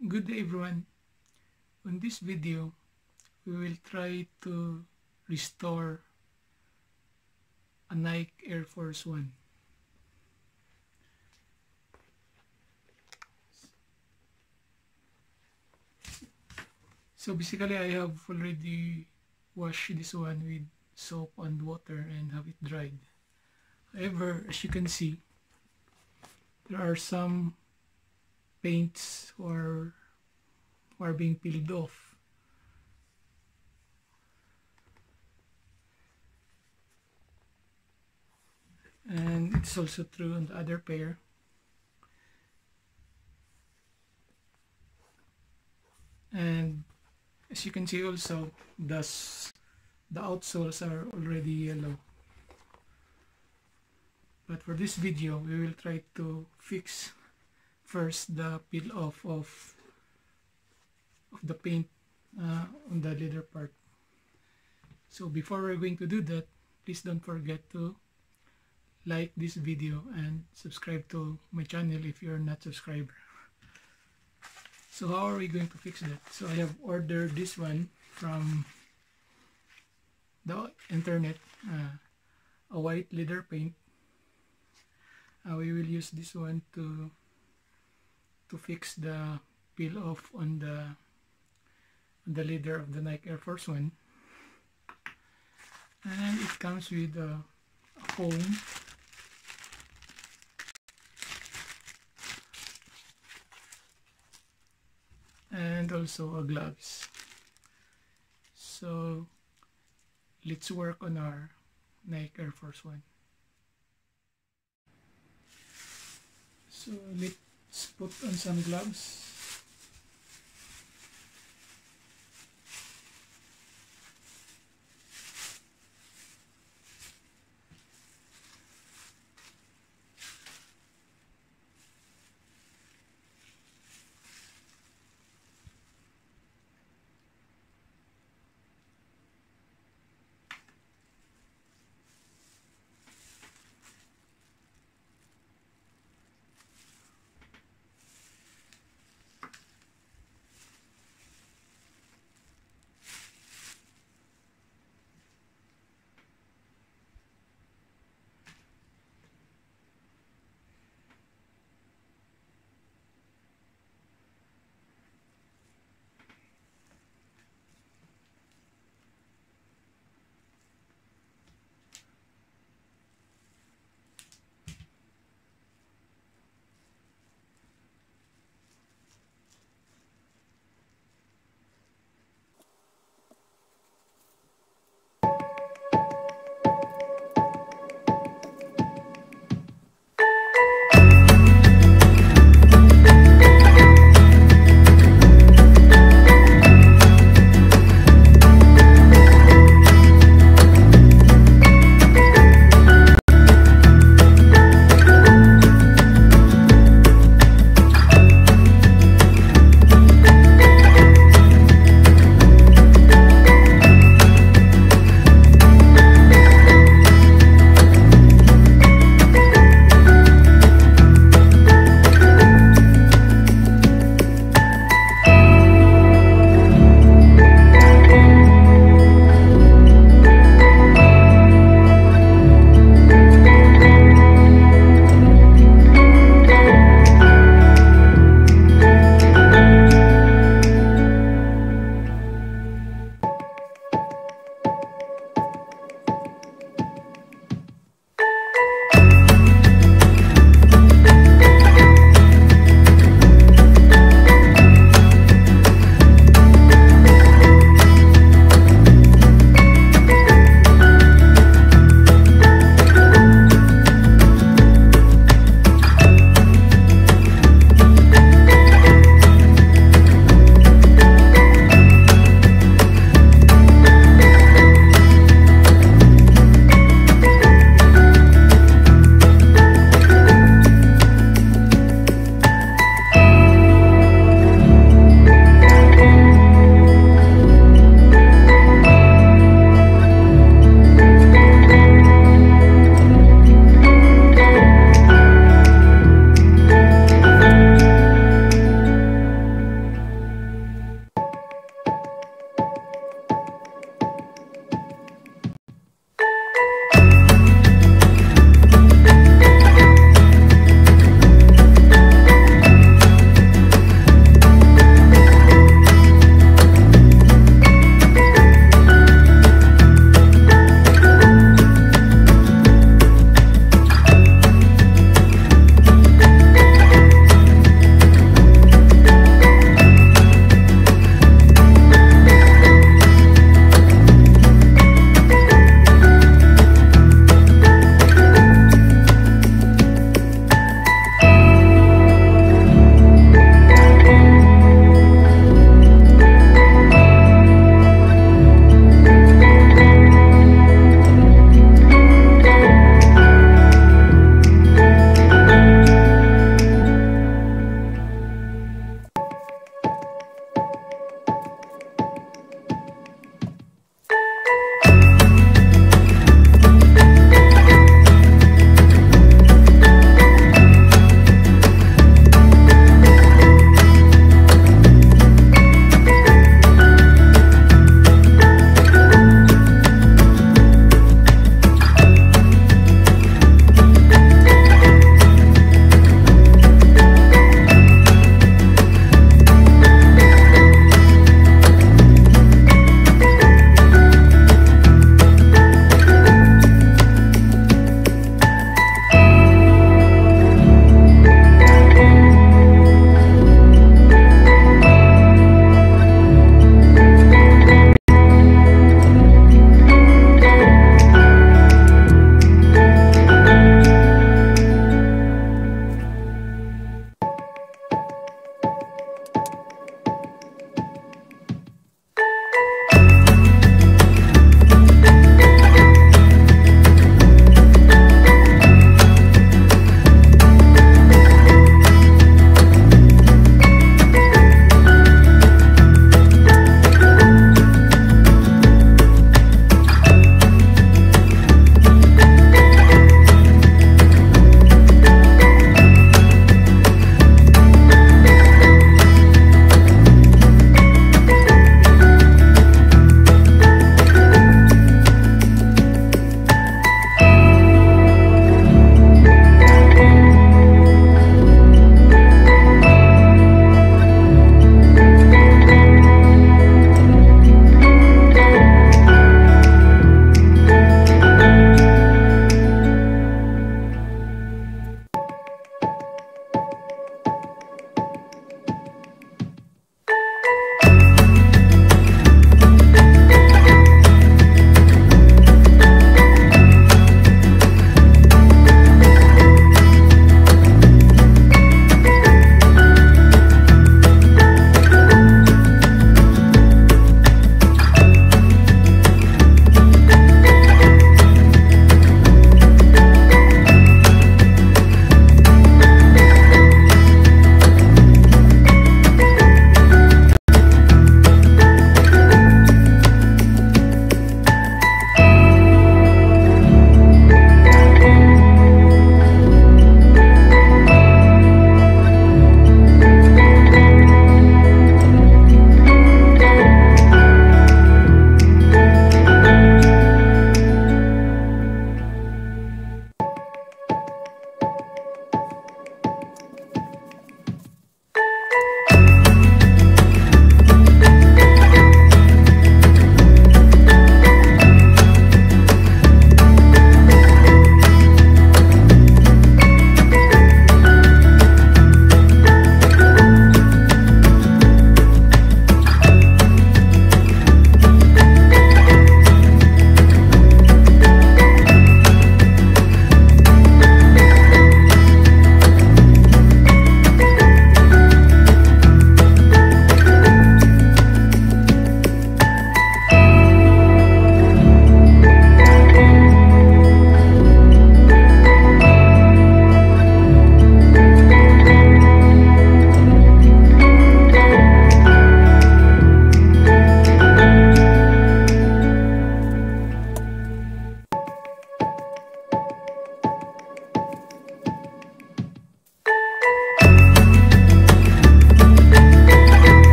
Good day everyone. On this video, we will try to restore a Nike Air Force One. So basically I have already washed this one with soap and water and have it dried. However, as you can see, there are some paints who are being peeled off. And it's also true on the other pair. And as you can see also, the outsoles are already yellow. But for this video, we will try to fix first the peel off of the paint on the leather part. So before we're going to do that, please don't forget to like this video and subscribe to my channel if you're not subscriber. So how are we going to fix that? So I have ordered this one from the internet, a white leather paint. We will use this one to fix the peel off on the leather of the Nike Air Force One. And it comes with a foam and also a gloves. So let's work on our Nike Air Force One. So let's put on some gloves.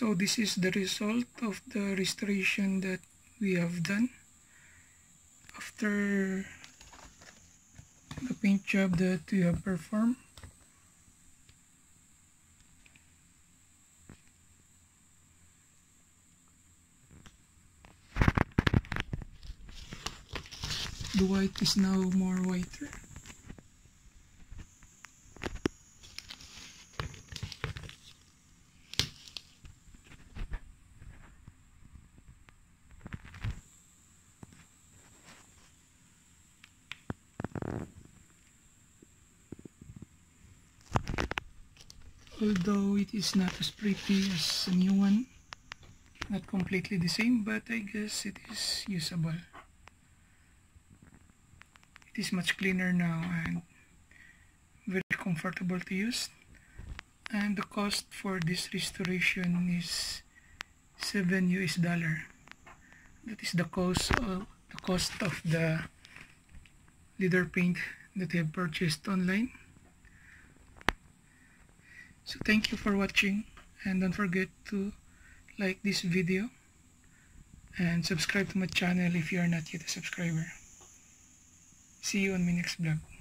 So this is the result of the restoration that we have done after the paint job that we have performed. The white is now more whiter. Although it is not as pretty as a new one, not completely the same, but I guess it is usable. It is much cleaner now and very comfortable to use. And the cost for this restoration is $7. That is the cost of the leather paint that I have purchased online. So thank you for watching, and don't forget to like this video and subscribe to my channel if you are not yet a subscriber. See you on my next vlog.